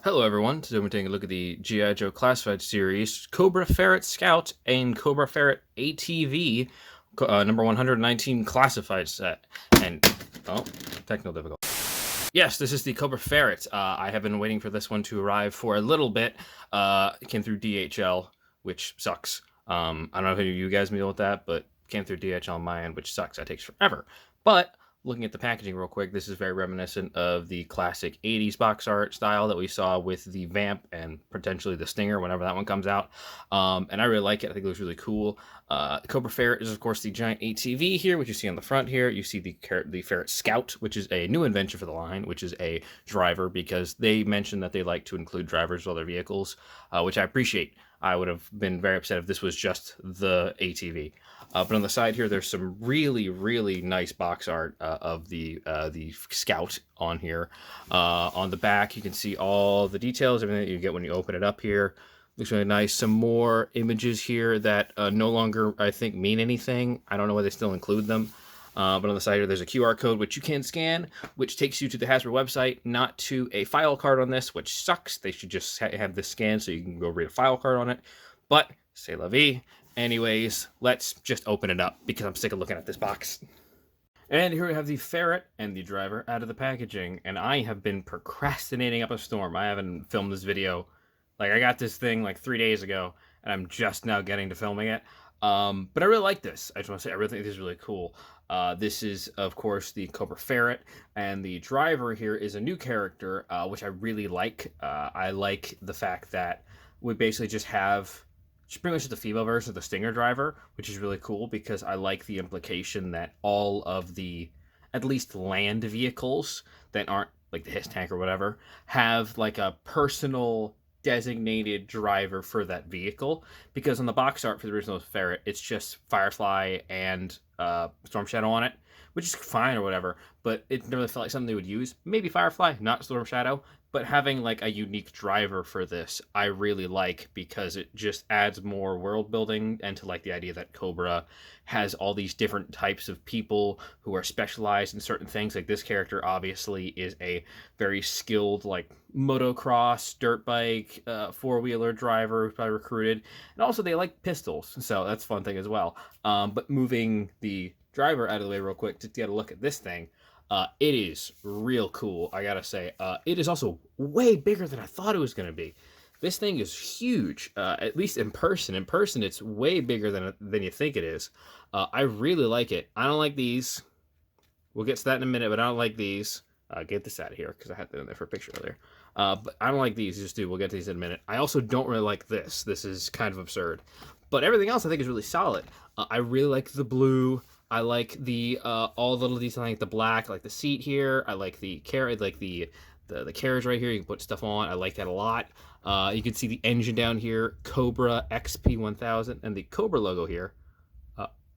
Hello everyone, today we're taking a look at the G.I. Joe Classified series, Cobra Ferret Scout and Cobra Ferret ATV, number 119 Classified set. And, oh, technical difficulty. Yes, this is the Cobra Ferret. I have been waiting for this one to arrive for a little bit. It came through DHL, which sucks. I don't know if any of you guys deal with that, but it came through DHL on my end, which sucks. That takes forever. But looking at the packaging real quick, this is very reminiscent of the classic 80s box art style that we saw with the Vamp and potentially the Stinger whenever that one comes out. And I really like it. I think it looks really cool. Cobra Ferret is, of course, the giant ATV here, which you see on the front here. You see the Ferret Scout, which is a new invention for the line, which is a driver, because they mentioned that they like to include drivers with other vehicles, which I appreciate. I would have been very upset if this was just the ATV. But on the side here, there's some really, really nice box art of the Scout on here. On the back, you can see all the details, everything that you get when you open it up here. Looks really nice. Some more images here that no longer, I think, mean anything. I don't know why they still include them. But on the side here, there's a QR code which you can scan, which takes you to the Hasbro website, not to a file card on this, which sucks. They should just have this scan so you can go read a file card on it. But, c'est la vie. Anyways, let's just open it up because I'm sick of looking at this box. And here we have the Ferret and the driver out of the packaging. And I have been procrastinating up a storm. I haven't filmed this video. Like, I got this thing like 3 days ago, and I'm just now getting to filming it. But I really like this. I just want to say I really think this is really cool. This is, of course, the Cobra Ferret, and the driver here is a new character, which I really like. I like the fact that we basically just have pretty much the female version of the Stinger driver, which is really cool because I like the implication that all of the, at least land vehicles that aren't like the HISS tank or whatever, have like a personal designated driver for that vehicle, because on the box art for the original Ferret, it's just Firefly and Storm Shadow on it, which is fine or whatever, but it never felt like something they would use. Maybe Firefly, not Storm Shadow, but having like a unique driver for this, I really like, because it just adds more world building, and to like the idea that Cobra has all these different types of people who are specialized in certain things. Like this character obviously is a very skilled like motocross, dirt bike, four-wheeler driver who's probably recruited, and also they like pistols, so that's a fun thing as well. But moving the driver out of the way real quick to get a look at this thing. It is real cool, I gotta say. It is also way bigger than I thought it was gonna be. This thing is huge, at least in person. In person, it's way bigger than you think it is. I really like it. I don't like these. We'll get to that in a minute, but I don't like these. Get this out of here, because I had that in there for a picture earlier. But I don't like these, just do. We'll get to these in a minute. I also don't really like this. This is kind of absurd. But everything else I think is really solid. I really like the blue. I like the all the little details. I like the black. I like the seat here. I like the carriage. Like the carriage right here. You can put stuff on. I like that a lot. You can see the engine down here, Cobra XP1000, and the Cobra logo here.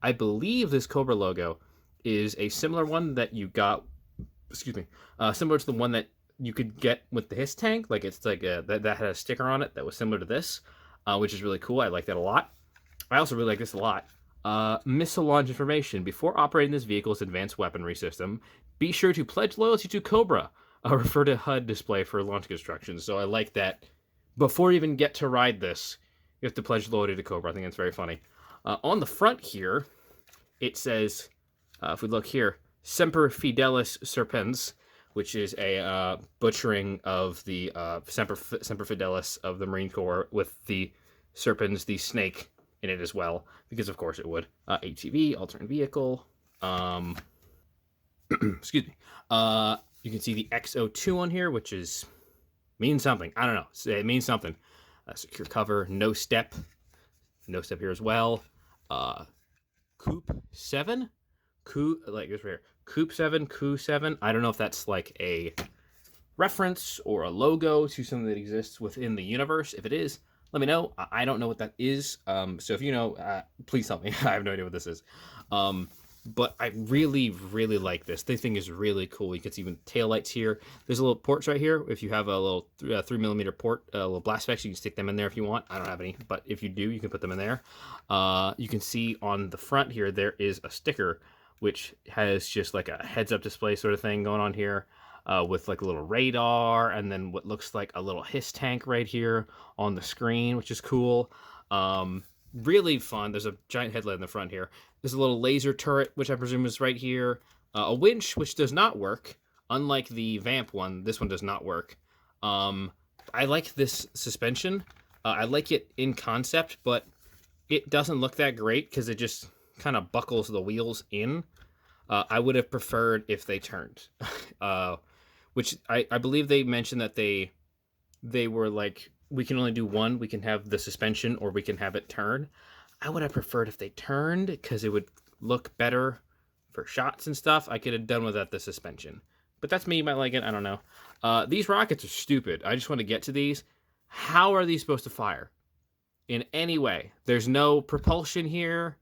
I believe this Cobra logo is a similar one that you got. Excuse me. Similar to the one that you could get with the HISS tank. Like it's like that had a sticker on it that was similar to this, which is really cool. I like that a lot. I also really like this a lot. Missile launch information. Before operating this vehicle's advanced weaponry system, be sure to pledge loyalty to Cobra. Refer to HUD display for launch instructions. So I like that. Before you even get to ride this, you have to pledge loyalty to Cobra. I think that's very funny. On the front here, it says, if we look here, Semper Fidelis Serpens, which is a butchering of the Semper Fidelis of the Marine Corps, with the Serpens, the snake, in it as well, because of course it would. ATV, alternate vehicle. Excuse me. You can see the XO2 on here, which means something. I don't know. It means something. Secure cover, no step here as well. Coupe 7, like this right here. Coupe 7, Coup 7. I don't know if that's like a reference or a logo to something that exists within the universe. If it is, let me know. I don't know what that is. So if you know, please tell me. I have no idea what this is. But I really, really like this. This thing is really cool. You can see even taillights here. There's a little ports right here. If you have a little 3mm port, little blast specs, you can stick them in there if you want. I don't have any, but if you do, you can put them in there. You can see on the front here, there is a sticker, which has just like a heads-up display sort of thing going on here. with like a little radar, and then what looks like a little hiss tank right here on the screen, which is cool. Really fun. There's a giant headlight in the front here. There's a little laser turret, which I presume is right here. A winch, which does not work. Unlike the Vamp one, this one does not work. I like this suspension. I like it in concept, but it doesn't look that great because it just kind of buckles the wheels in. I would have preferred if they turned, which I believe they mentioned that they were like, we can only do one. We can have the suspension or we can have it turn. I would have preferred if they turned because it would look better for shots and stuff. I could have done without the suspension. But that's me. You might like it. I don't know. These rockets are stupid. I just want to get to these. How are these supposed to fire? In any way? There's no propulsion here.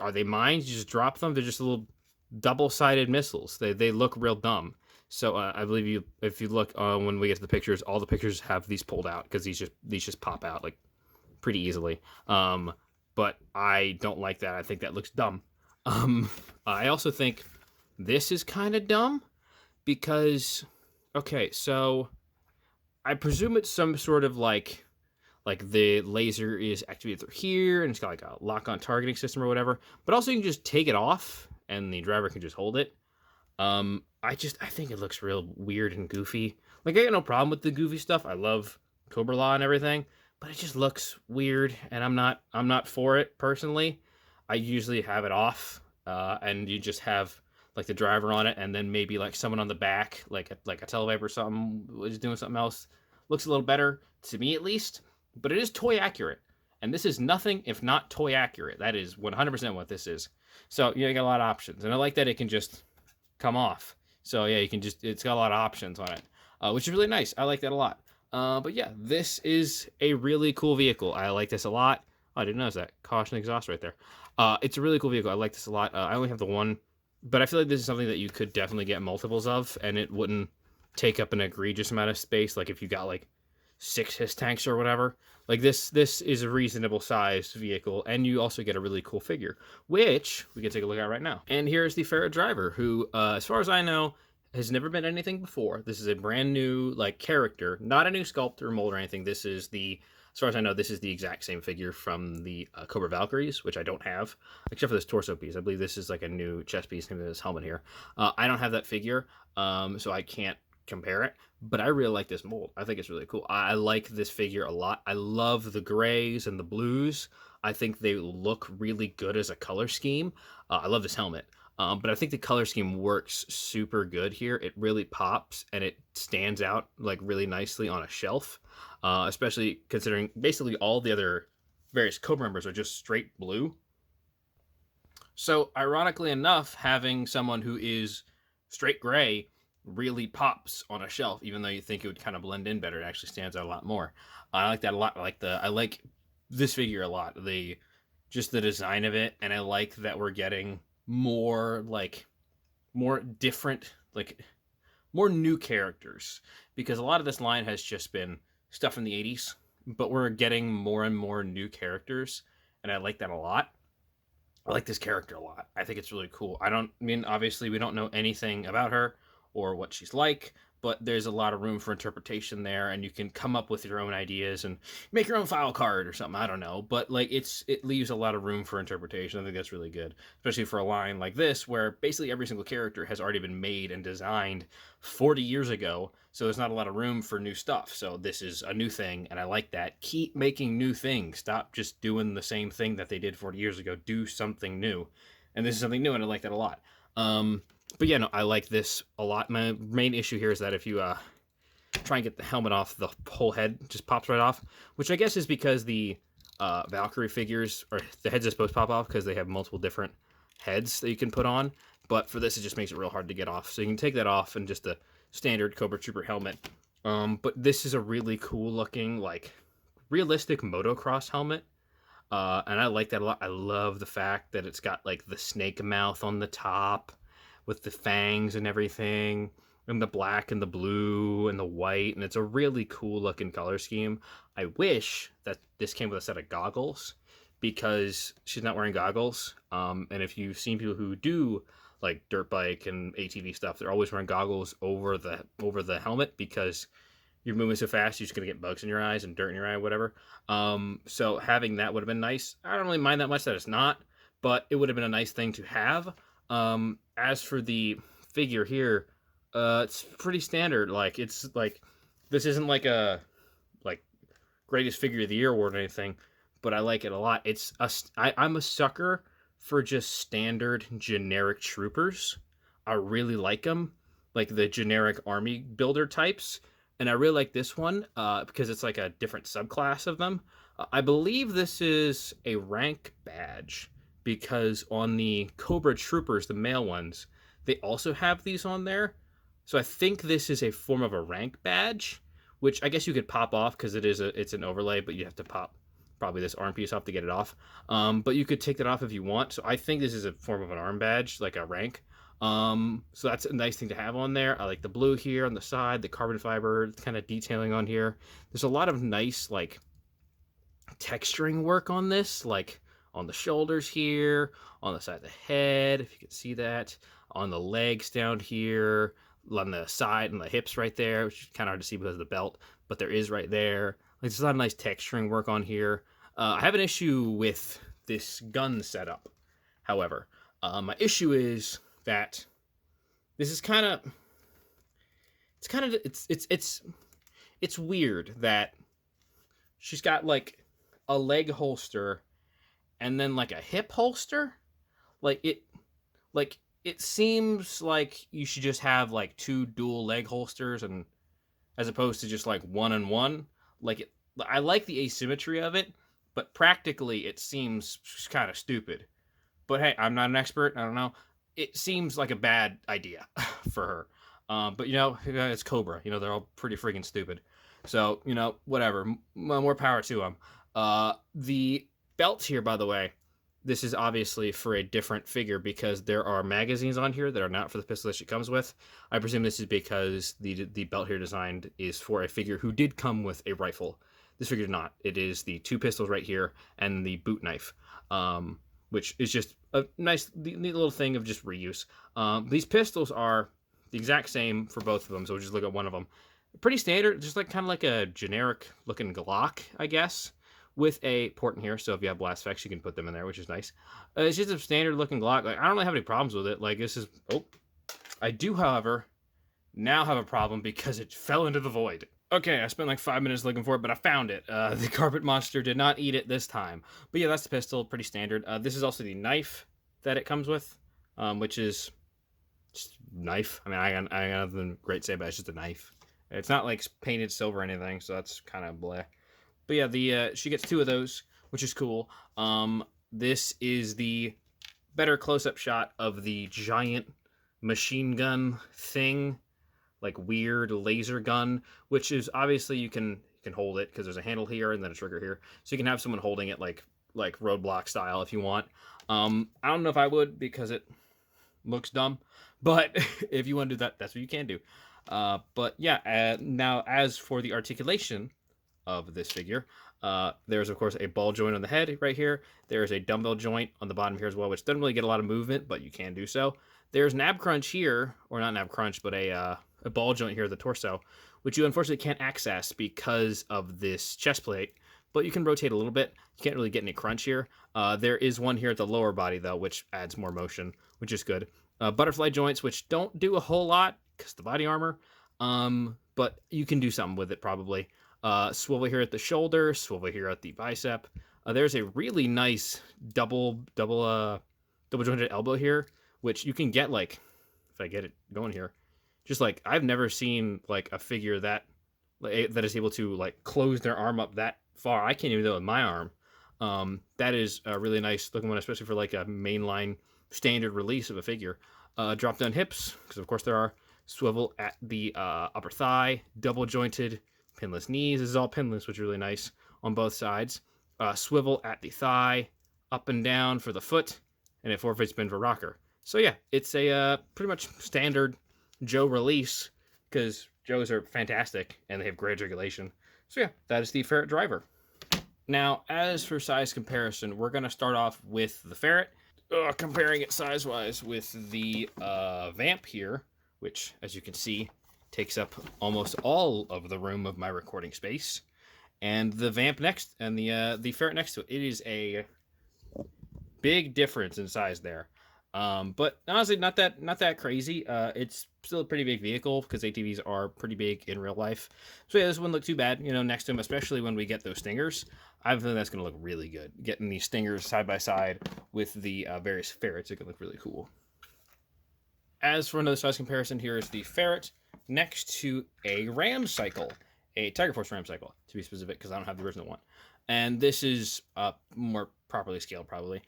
Are they mines? You just drop them? They're just little double-sided missiles. They look real dumb. So I believe if you look when we get to the pictures, all the pictures have these pulled out because these just pop out like pretty easily. But I don't like that. I think that looks dumb. I also think this is kind of dumb because, okay, so I presume it's some sort of like the laser is activated through here and it's got like a lock-on targeting system or whatever. But also you can just take it off and the driver can just hold it. I think it looks real weird and goofy. Like, I got no problem with the goofy stuff. I love Cobra Law and everything, but it just looks weird, and I'm not for it personally. I usually have it off, and you just have like the driver on it, and then maybe like someone on the back, like a Televibe or something, is doing something else. Looks a little better to me, at least. But it is toy accurate, and this is nothing if not toy accurate. That is 100% what this is. So you got a lot of options, and I like that it can just come off. So yeah, it's got a lot of options on it, which is really nice. I like that a lot. But yeah, this is a really cool vehicle. I like this a lot. Oh, I didn't notice that. Caution exhaust right there. It's a really cool vehicle. I like this a lot. I only have the one, but I feel like this is something that you could definitely get multiples of, and it wouldn't take up an egregious amount of space. Like if you got like 6 HISS tanks or whatever. Like this is a reasonable sized vehicle, and you also get a really cool figure, which we can take a look at right now. And here's the Farah Driver, who, as far as I know, has never been anything before. This is a brand new like character, not a new sculpt or mold or anything. This is as far as I know, this is the exact same figure from the Cobra Valkyries, which I don't have, except for this torso piece. I believe this is like a new chest piece in this helmet here. I don't have that figure, so I can't compare it, but I really like this mold. I think it's really cool. I like this figure a lot. I love the grays and the blues. I think they look really good as a color scheme. I love this helmet, but I think the color scheme works super good here. It really pops and it stands out like really nicely on a shelf, especially considering basically all the other various Cobra members are just straight blue. So ironically enough, having someone who is straight gray really pops on a shelf, even though you think it would kind of blend in better. It actually stands out a lot more. I like that a lot. I like this figure a lot. Just the design of it, and I like that we're getting more different, like more new characters, because a lot of this line has just been stuff from the 80s, but we're getting more and more new characters, and I like that a lot. I like this character a lot. I think it's really cool. Obviously we don't know anything about her or what she's like, but there's a lot of room for interpretation there, and you can come up with your own ideas and make your own file card or something. I don't know, but like it leaves a lot of room for interpretation. I think that's really good, especially for a line like this where basically every single character has already been made and designed 40 years ago, so there's not a lot of room for new stuff. So this is a new thing, and I like that. Keep making new things. Stop just doing the same thing that they did 40 years ago. Do something new, and this is something new, and I like that a lot. But yeah, no, I like this a lot. My main issue here is that if you try and get the helmet off, the whole head just pops right off, which I guess is because the Valkyrie figures, or the heads are supposed to pop off because they have multiple different heads that you can put on. But for this, it just makes it real hard to get off. So you can take that off and just a standard Cobra Trooper helmet. But this is a really cool looking, like, realistic motocross helmet. And I like that a lot. I love the fact that it's got like the snake mouth on the top with the fangs and everything, and the black and the blue and the white, and it's a really cool looking color scheme. I wish that this came with a set of goggles, because she's not wearing goggles. And if you've seen people who do like dirt bike and ATV stuff, they're always wearing goggles over the helmet because you're moving so fast, you're just gonna get bugs in your eyes and dirt in your eye, whatever. So having that would have been nice. I don't really mind that much that it's not, but it would have been a nice thing to have. As for the figure here, it's pretty standard. Like it's like this isn't like a like greatest figure of the year award or anything, but I like it a lot. I'm a sucker for just standard generic troopers. I really like them, like the generic army builder types, and I really like this one because it's like a different subclass of them. I believe this is a rank badge because on the Cobra troopers, the male ones, they also have these on there. So I think this is a form of a rank badge, which I guess you could pop off because it's an overlay, but you have to pop probably this arm piece off to get it off. But you could take that off if you want. So I think this is a form of an arm badge, like a rank. So that's a nice thing to have on there. I like the blue here on the side, the carbon fiber kind of detailing on here. There's a lot of nice like texturing work on this, like on the shoulders here, on the side of the head, if you can see that, on the legs down here, on the side and the hips right there, which is kind of hard to see because of the belt, but there is right there. Like there's a lot of nice texturing work on here. I have an issue with this gun setup, however. My issue is that this is it's weird that she's got like a leg holster and then like a hip holster. Like it seems like you should just have like two dual leg holsters and as opposed to just like one and one. I like the asymmetry of it, but practically it seems kind of stupid. But hey, I'm not an expert. I don't know. It seems like a bad idea for her. But it's Cobra. They're all pretty freaking stupid. So whatever. More power to them. The belt here, by the way, this is obviously for a different figure because there are magazines on here that are not for the pistol that she comes with. I presume this is because the belt here designed is for a figure who did come with a rifle. This figure did not. It is the two pistols right here and the boot knife, which is just a nice, neat little thing of just reuse. These pistols are the exact same for both of them, so we'll just look at one of them. Pretty standard, just like kind of like a generic looking Glock, I guess, with a port in here. So if you have blast effects, you can put them in there, which is nice. It's just a standard looking Glock. Like I don't really have any problems with it. Like this is, I do, however, now have a problem because it fell into the void. Okay, I spent like 5 minutes looking for it, but I found it. The carpet monster did not eat it this time. But yeah, that's the pistol, pretty standard. This is also the knife that it comes with, which is just knife. I mean, I got nothing great to say, but it's just a knife. It's not like painted silver or anything, so that's kind of bleh. But yeah, she gets two of those, which is cool. This is the better close-up shot of the giant machine gun thing, like weird laser gun, which is obviously you can hold it because there's a handle here and then a trigger here, so you can have someone holding it like roadblock style if you want. I don't know if I would because it looks dumb, but if you want to do that, that's what you can do. But yeah, now as for the articulation of this figure, there's of course a ball joint on the head right here. There's a dumbbell joint on the bottom here as well, which doesn't really get a lot of movement, but you can do so. There's an ab crunch here, or not an ab crunch, but a ball joint here at the torso, which you unfortunately can't access because of this chest plate, but you can rotate a little bit. You can't really get any crunch here. There is one here at the lower body though, which adds more motion, which is good. Butterfly joints, which don't do a whole lot because the body armor, but you can do something with it probably. Swivel here at the shoulder, swivel here at the bicep. There's a really nice double jointed elbow here, which you can get like, if I get it going here, just like I've never seen like a figure that is able to like close their arm up that far. I can't even do it with my arm. That is a really nice looking one, especially for like a mainline standard release of a figure. Drop down hips, because of course there are. Swivel at the upper thigh, double jointed, pinless knees. This is all pinless, which is really nice on both sides. Swivel at the thigh, up and down for the foot, and a forward spin for rocker. So yeah, it's a pretty much standard Joe release, because Joes are fantastic and they have great articulation. So yeah, that is the Ferret Driver. Now, as for size comparison, we're going to start off with the Ferret. comparing it size-wise with the Vamp here, which, as you can see, takes up almost all of the room of my recording space, and the Vamp next, and the Ferret next to it. It is a big difference in size there. But honestly, not that crazy. It's still a pretty big vehicle because ATVs are pretty big in real life. So yeah, this wouldn't look too bad, next to him, especially when we get those stingers. I think that's going to look really good. Getting these stingers side by side with the various ferrets, it could look really cool. As for another size comparison, here is the Ferret next to a ram cycle, a Tiger Force ram cycle, to be specific, because I don't have the original one. And this is more properly scaled, probably.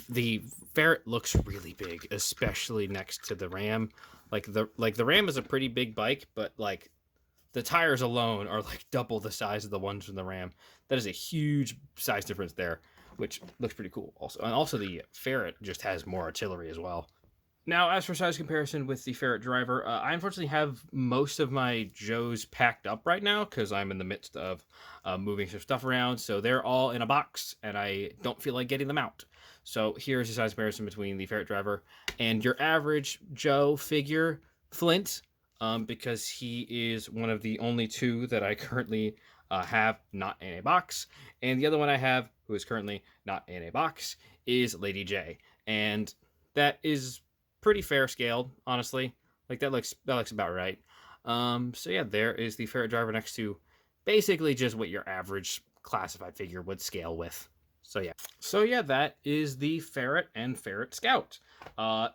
The Ferret looks really big, especially next to the ram. Like the ram is a pretty big bike, but like the tires alone are like double the size of the ones from the ram. That is a huge size difference there, which looks pretty cool. Also the Ferret just has more artillery as well. Now, as for size comparison with the Ferret Driver, I unfortunately have most of my Joes packed up right now because I'm in the midst of moving some stuff around. So they're all in a box, and I don't feel like getting them out. So here's the size comparison between the Ferret Driver and your average Joe figure, Flint, because he is one of the only two that I currently have not in a box. And the other one I have, who is currently not in a box, is Lady J. And that is pretty fair scaled, honestly. Like that looks about right. So yeah, there is the Ferret Driver next to basically just what your average classified figure would scale with. So yeah, that is the Ferret and Ferret Scout.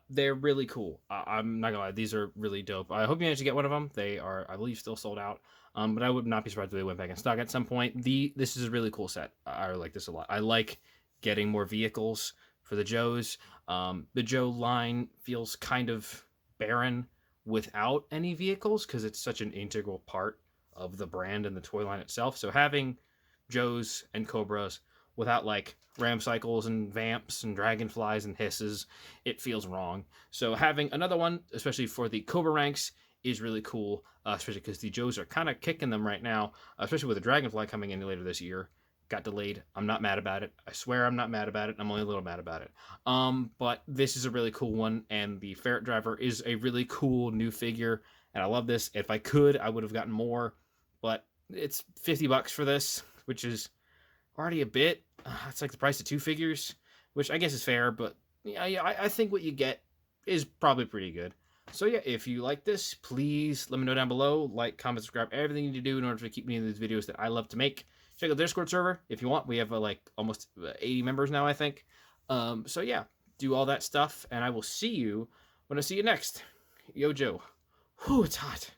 They're really cool. I'm not gonna lie, these are really dope. I hope you managed to get one of them. They are, I believe, still sold out. But I would not be surprised if they went back in stock at some point. This is a really cool set. I like this a lot. I like getting more vehicles for the Joes. The Joe line feels kind of barren without any vehicles because it's such an integral part of the brand and the toy line itself. So having Joes and Cobras without like ram cycles and vamps and dragonflies and hisses, it feels wrong. So having another one, especially for the Cobra ranks, is really cool, especially because the Joes are kind of kicking them right now, especially with the Dragonfly coming in later this year. Got delayed. I'm not mad about it. I swear I'm not mad about it. I'm only a little mad about it. But this is a really cool one, and the Ferret Driver is a really cool new figure, and I love this. If I could, I would have gotten more, but it's $50 for this, which is already a bit. It's like the price of two figures, which I guess is fair, but yeah, I think what you get is probably pretty good. So yeah, if you like this, please let me know down below. Like, comment, subscribe, everything you need to do in order to keep me in these videos that I love to make. Check out the Discord server if you want. We have like almost 80 members now, I think. So yeah, do all that stuff, and I will see you when I see you next. Yo, Joe. Whew, it's hot.